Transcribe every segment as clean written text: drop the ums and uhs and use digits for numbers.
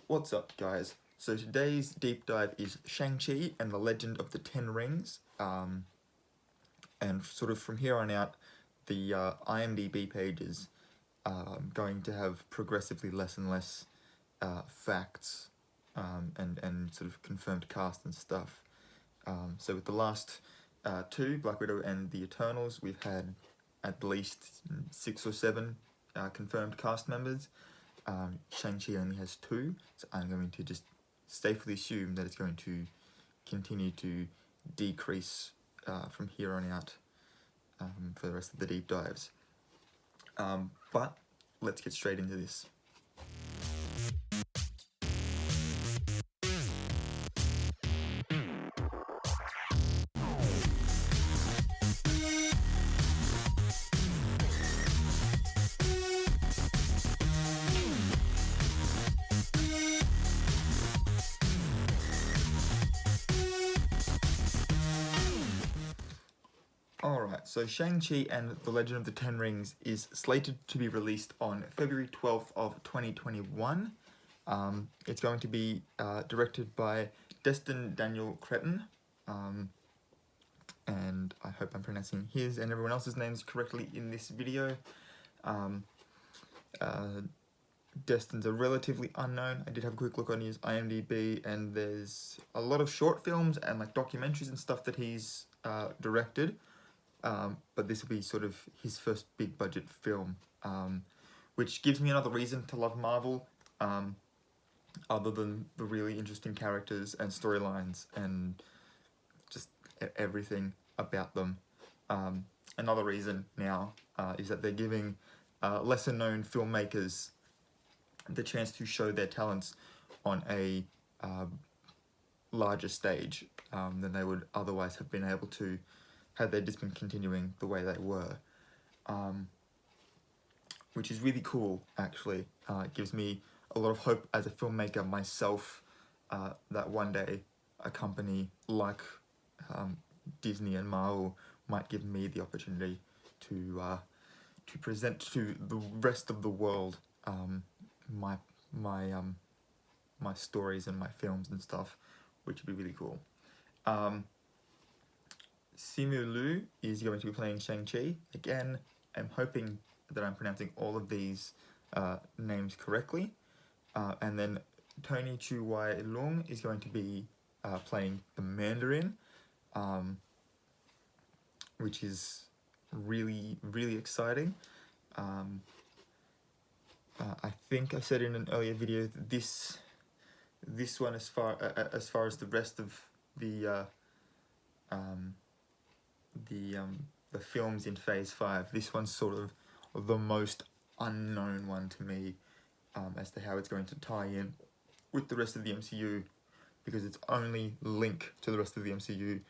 What's up, guys? So today's deep dive is Shang-Chi and the Legend of the Ten Rings. And sort of from here on out, the IMDb page is going to have progressively less and less facts and sort of confirmed cast and stuff. So with the last two, Black Widow and the Eternals, we've had at least 6 or 7 confirmed cast members. Shang-Chi only has 2, so I'm going to just safely assume that it's going to continue to decrease from here on out for the rest of the deep dives. But let's get straight into this. Alright, so Shang-Chi and the Legend of the Ten Rings is slated to be released on February 12th of 2021. It's going to be directed by Destin Daniel Cretton, and I hope I'm pronouncing his and everyone else's names correctly in this video. Destin's a relatively unknown. I did have a quick look on his IMDb, and there's a lot of short films and like documentaries and stuff that he's directed. But this will be sort of his first big budget film, which gives me another reason to love Marvel, other than the really interesting characters and storylines and just everything about them. Another reason now is that they're giving lesser known filmmakers the chance to show their talents on a larger stage than they would otherwise have been able to had they just been continuing the way they were, which is really cool, actually. It gives me a lot of hope as a filmmaker myself that one day a company like Disney and Marvel might give me the opportunity to present to the rest of the world my stories and my films and stuff, which would be really cool. Simu Liu is going to be playing Shang-Chi. Again, I'm hoping that I'm pronouncing all of these names correctly. And then Tony Chu Wai Lung is going to be playing the Mandarin, which is really, really exciting. I think I said in an earlier video that this one, as far as the rest of the films in Phase 5, this one's sort of the most unknown one to me as to how it's going to tie in with the rest of the MCU, because its only link to the rest of the MCU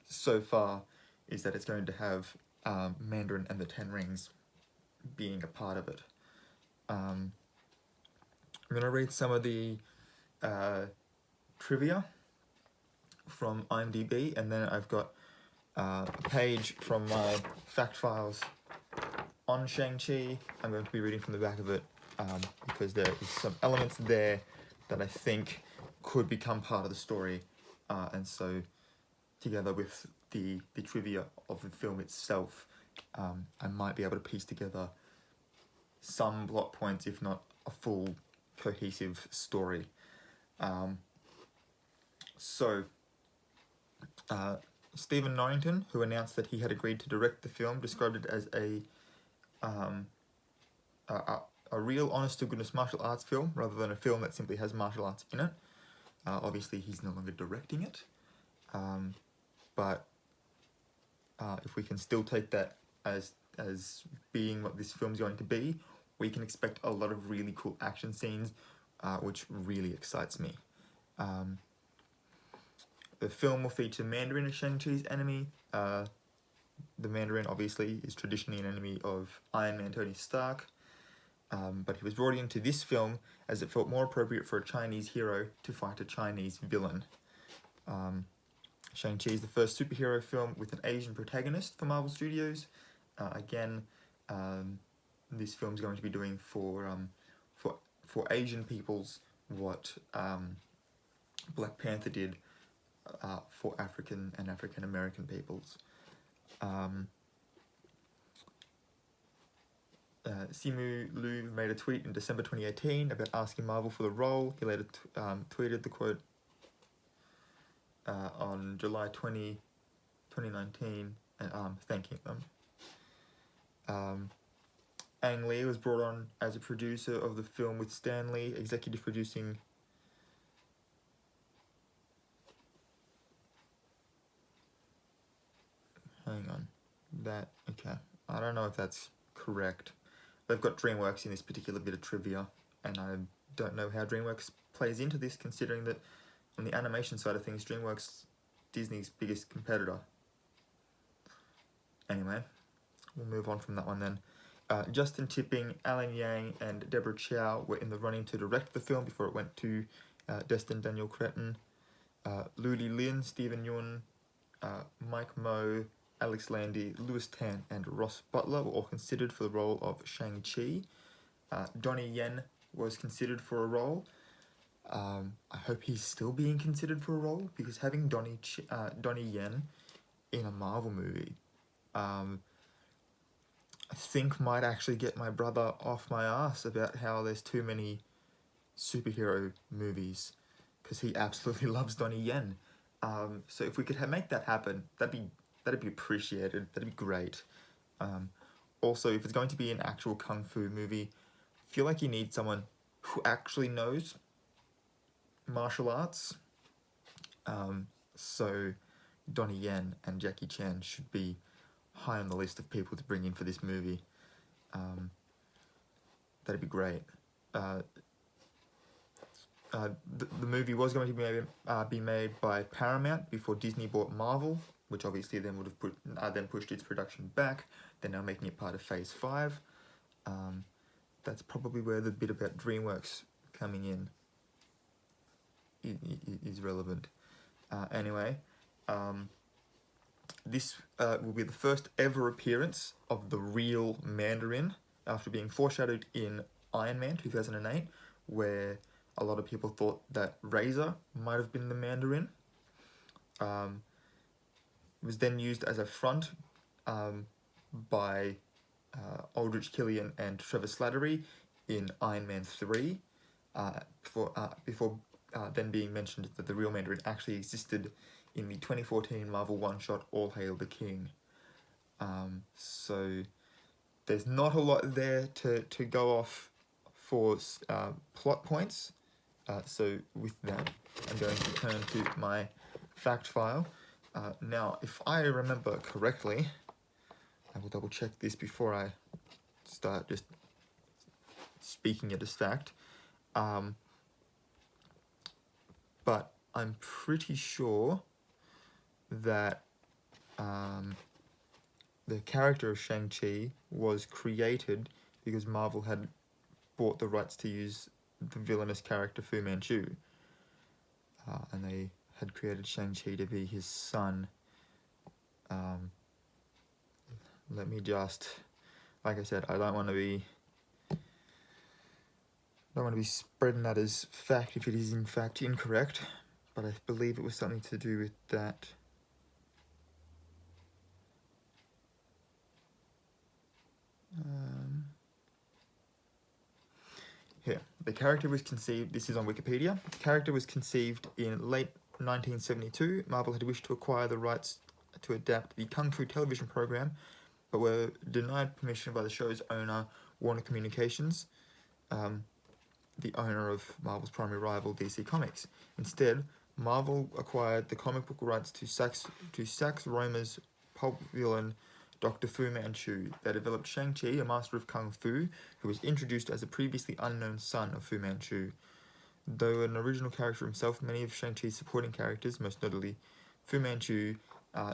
so far is that it's going to have Mandarin and the Ten Rings being a part of it. I'm going to read some of the trivia from IMDb, and then I've got a page from my fact files on Shang-Chi. I'm going to be reading from the back of it because there is some elements there that I think could become part of the story, and so together with the trivia of the film itself, I might be able to piece together some plot points, if not a full cohesive story. Stephen Norrington, who announced that he had agreed to direct the film, described it as a real honest-to-goodness martial arts film, rather than a film that simply has martial arts in it. Obviously, he's no longer directing it, but if we can still take that as being what this film's going to be, we can expect a lot of really cool action scenes, which really excites me. The film will feature Mandarin as Shang-Chi's enemy. The Mandarin, obviously, is traditionally an enemy of Iron Man Tony Stark, but he was brought into this film as it felt more appropriate for a Chinese hero to fight a Chinese villain. Shang-Chi is the first superhero film with an Asian protagonist for Marvel Studios. Again, this film's going to be doing for Asian people's what Black Panther did for African and African American peoples. Simu Liu made a tweet in December 2018 about asking Marvel for the role. He later tweeted the quote on July 20, 2019, and thanking them. Ang Lee was brought on as a producer of the film with Stan Lee executive producing. Hang on. Okay. I don't know if that's correct. They've got DreamWorks in this particular bit of trivia, and I don't know how DreamWorks plays into this, considering that on the animation side of things, DreamWorks Disney's biggest competitor. Anyway, we'll move on from that one then. Justin Tipping, Alan Yang, and Deborah Chow were in the running to direct the film before it went to Destin Daniel Cretton. Ludi Lin, Stephen Yun, Mike Moe, Alex Landy, Louis Tan, and Ross Butler were all considered for the role of Shang-Chi. Donnie Yen was considered for a role. I hope he's still being considered for a role, because having Donnie Yen in a Marvel movie, I think might actually get my brother off my ass about how there's too many superhero movies, because he absolutely loves Donnie Yen. So if we could make that happen, that'd be appreciated. That'd be great. Also, if it's going to be an actual kung fu movie, I feel like you need someone who actually knows martial arts. So Donnie Yen and Jackie Chan should be high on the list of people to bring in for this movie. That'd be great. The movie was going to be made by Paramount before Disney bought Marvel, which obviously then would have then pushed its production back. They're now making it part of Phase 5. That's probably where the bit about DreamWorks coming in is relevant. Anyway, this will be the first ever appearance of the real Mandarin, after being foreshadowed in Iron Man 2008, where a lot of people thought that Razor might have been the Mandarin. It was then used as a front by Aldrich Killian and Trevor Slattery in Iron Man 3, before then being mentioned that the real Mandarin actually existed in the 2014 Marvel one-shot All Hail the King. So there's not a lot there to go off for plot points. So with that, I'm going to turn to my fact file. Now, if I remember correctly, I will double check this before I start just speaking it as fact. But I'm pretty sure that the character of Shang-Chi was created because Marvel had bought the rights to use the villainous character Fu Manchu. And they had created Shang-Chi to be his son. Let me just, like I said, I don't want to be spreading that as fact if it is in fact incorrect, but I believe it was something to do with that. Here, the character was conceived, this is on Wikipedia, the character was conceived in late 1972. Marvel had wished to acquire the rights to adapt the Kung Fu television program, but were denied permission by the show's owner, Warner Communications, the owner of Marvel's primary rival, DC Comics. Instead, Marvel acquired the comic book rights to Sax Rohmer's pulp villain, Dr. Fu Manchu. They developed Shang-Chi, a master of Kung Fu, who was introduced as a previously unknown son of Fu Manchu. Though an original character himself, many of Shang-Chi's supporting characters, most notably Fu Manchu,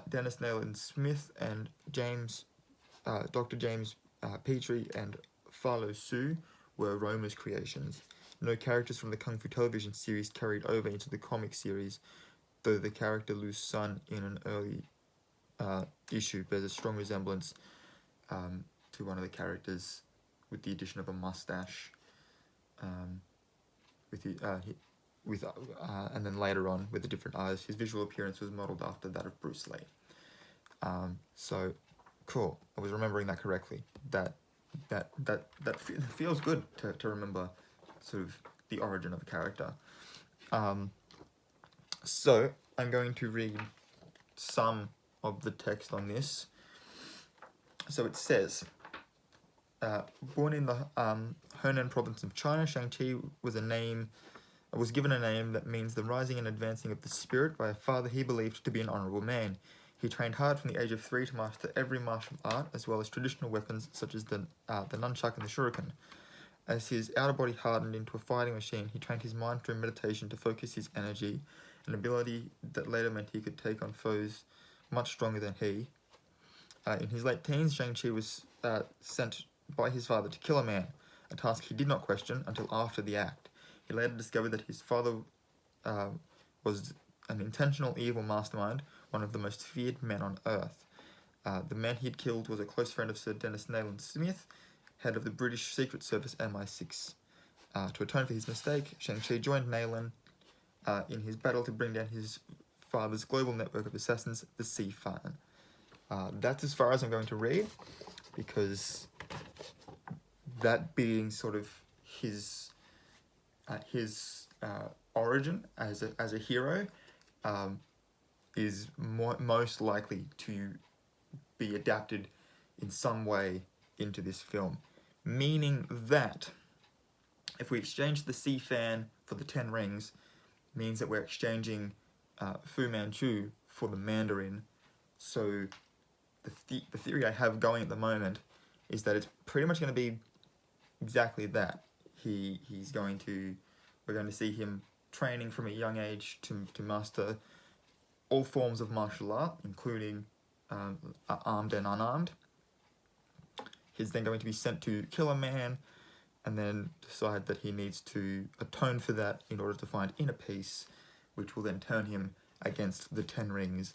Dennis Nayland Smith, and Dr. James Petrie and Falo Su, were Rohmer's creations. No characters from the Kung Fu television series carried over into the comic series, though the character Lu's son in an early issue bears a strong resemblance to one of the characters, with the addition of a mustache, with and then later on with the different eyes, his visual appearance was modeled after that of Bruce Lee. So cool. I was remembering that correctly. That feels good to remember, sort of the origin of a character. So I'm going to read some of the text on this. So it says, born in the Henan province of China, Shang-Chi was given a name that means the rising and advancing of the spirit by a father he believed to be an honourable man. He trained hard from the age of 3 to master every martial art, as well as traditional weapons such as the nunchuck and the shuriken. As his outer body hardened into a fighting machine, he trained his mind through meditation to focus his energy, an ability that later meant he could take on foes much stronger than he. In his late teens, Shang-Chi was sent by his father to kill a man, a task he did not question until after the act. He later discovered that his father was an intentional evil mastermind, one of the most feared men on Earth. The man he had killed was a close friend of Sir Dennis Nayland Smith, head of the British Secret Service MI6. To atone for his mistake, Shang-Chi joined Nayland in his battle to bring down his father's global network of assassins, the Sea-Fan. That's as far as I'm going to read, because that being sort of his origin as a hero is most likely to be adapted in some way into this film, meaning that if we exchange the Sea-Fan for the Ten Rings, means that we're exchanging Fu Manchu for the Mandarin. So the theory I have going at the moment is that it's pretty much going to be exactly that. We're going to see him training from a young age to master all forms of martial art, including armed and unarmed. He's then going to be sent to kill a man, and then decide that he needs to atone for that in order to find inner peace, which will then turn him against the Ten Rings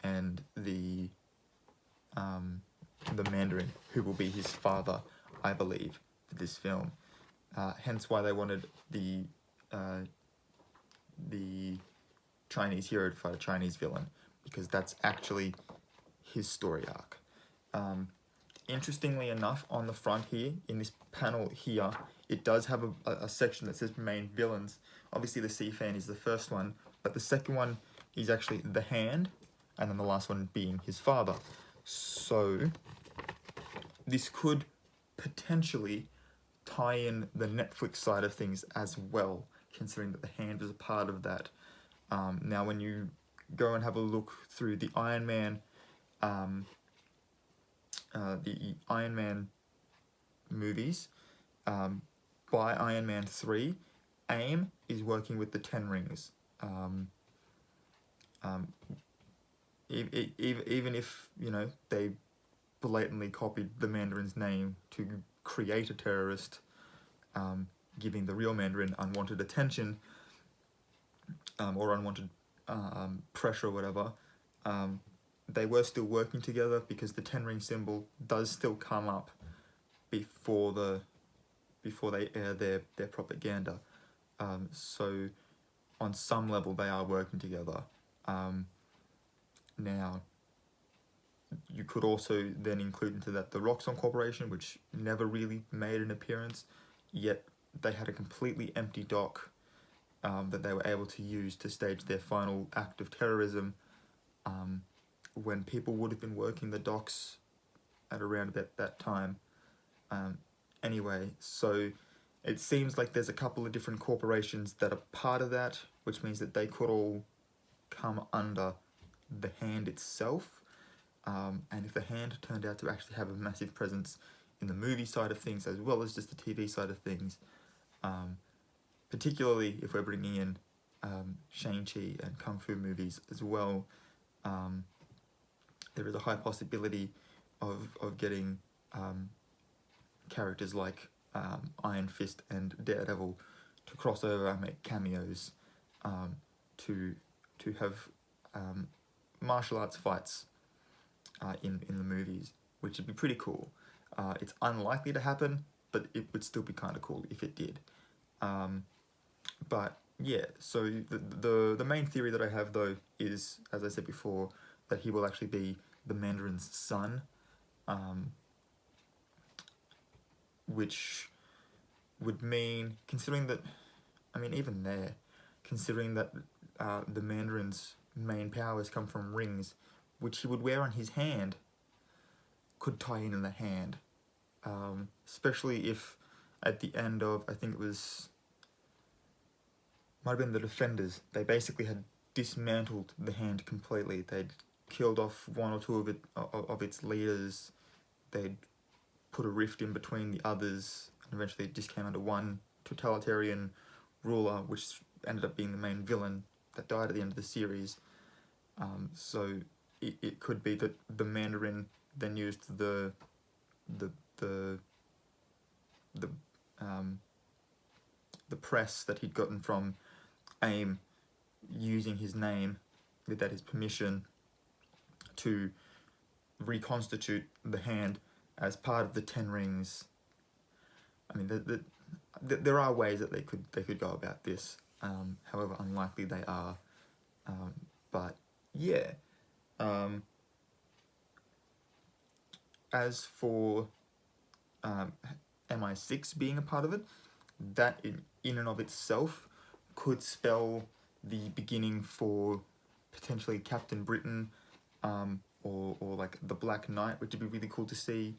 and the Mandarin, who will be his father, I believe, for this film. Hence why they wanted the Chinese hero to fight a Chinese villain, because that's actually his story arc. Interestingly enough, on the front here, in this panel here, it does have a section that says main villains. Obviously the Sea-Fan is the first one, but the second one is actually the Hand, and then the last one being his father. So this could potentially tie in the Netflix side of things as well, considering that the Hand is a part of that. Now when you go and have a look through the Iron Man movies, by Iron Man 3, AIM is working with the Ten Rings. Even if, they blatantly copied the Mandarin's name to create a terrorist, giving the real Mandarin unwanted attention, or unwanted pressure or whatever, they were still working together, because the Ten Ring symbol does still come up before they air their propaganda. So on some level they are working together. Now you could also then include into that the Roxxon Corporation, which never really made an appearance, yet they had a completely empty dock that they were able to use to stage their final act of terrorism, when people would have been working the docks at around about that time. Anyway, so it seems like there's a couple of different corporations that are part of that, which means that they could all come under the Hand itself. And if the Hand turned out to actually have a massive presence in the movie side of things as well as just the TV side of things, particularly if we're bringing in Shang-Chi and Kung Fu movies as well, there is a high possibility of getting characters like Iron Fist and Daredevil to cross over and make cameos, to have martial arts fights in the movies, which would be pretty cool. It's unlikely to happen, but it would still be kind of cool if it did. But yeah, so the main theory that I have though is, as I said before, that he will actually be the Mandarin's son, which would mean, considering that, I mean, even there, considering that the Mandarin's main powers come from rings, which he would wear on his hand, could tie in the hand. Especially if at the end of, I think it was, might have been the Defenders, they basically had dismantled the hand completely. They'd killed off one or two of its leaders. They'd put a rift in between the others, and eventually it just came under one totalitarian ruler, which ended up being the main villain that died at the end of the series. So it could be that the Mandarin then used the press that he'd gotten from AIM, using his name without his permission, to reconstitute the hand as part of the Ten Rings. I mean, there are ways that they could go about this, however unlikely they are. But yeah. As for MI6 being a part of it, that in and of itself could spell the beginning for potentially Captain Britain, or like the Black Knight, which would be really cool to see,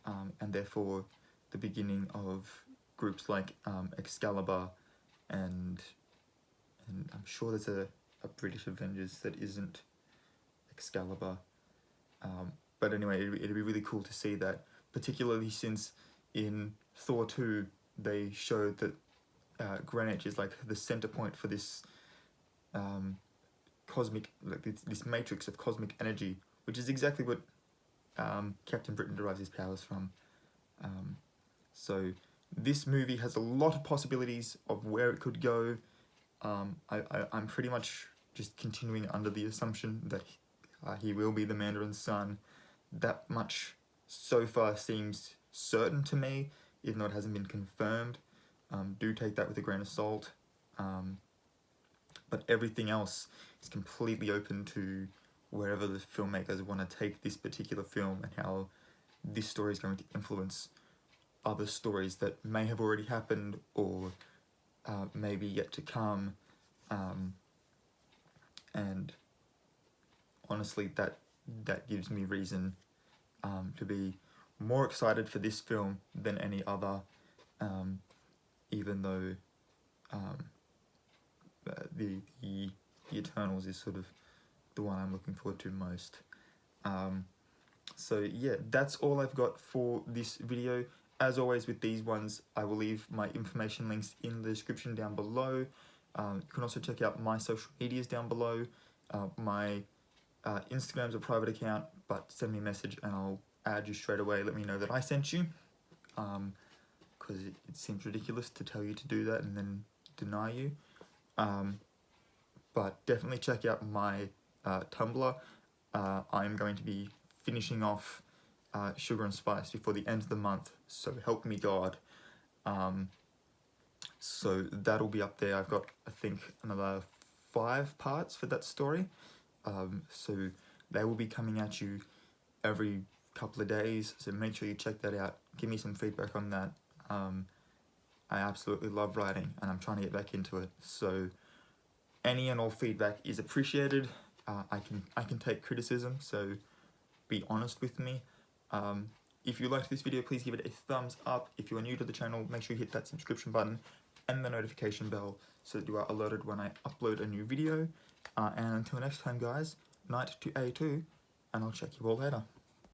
and therefore the beginning of groups like Excalibur, and I'm sure there's a British Avengers that isn't Excalibur. But anyway, it'd be really cool to see that, particularly since in Thor 2 they showed that Greenwich is like the center point for this cosmic, like this matrix of cosmic energy, which is exactly what Captain Britain derives his powers from. So this movie has a lot of possibilities of where it could go. I'm pretty much just continuing under the assumption that he will be the Mandarin's son. That much so far seems certain to me, even though it hasn't been confirmed. Do take that with a grain of salt. But everything else is completely open to wherever the filmmakers want to take this particular film, and how this story is going to influence other stories that may have already happened, or maybe yet to come. And honestly, that gives me reason to be more excited for this film than any other, even though the Eternals is sort of the one I'm looking forward to most. So yeah, that's all I've got for this video. As always with these ones, I will leave my information links in the description down below. You can also check out my social medias down below. My Instagram's a private account, but send me a message and I'll add you straight away. Let me know that I sent you, because it seems ridiculous to tell you to do that and then deny you. But definitely check out my Tumblr. I'm going to be finishing off Sugar and Spice before the end of the month, so help me God. So that'll be up there. I've got, I think, another 5 parts for that story. So they will be coming at you every couple of days, so make sure you check that out. Give me some feedback on that. I absolutely love writing and I'm trying to get back into it, so any and all feedback is appreciated. I can take criticism, so be honest with me. If you liked this video, please give it a thumbs up. If you are new to the channel, make sure you hit that subscription button and the notification bell so that you are alerted when I upload a new video. And until next time guys, night to A2, and I'll check you all later.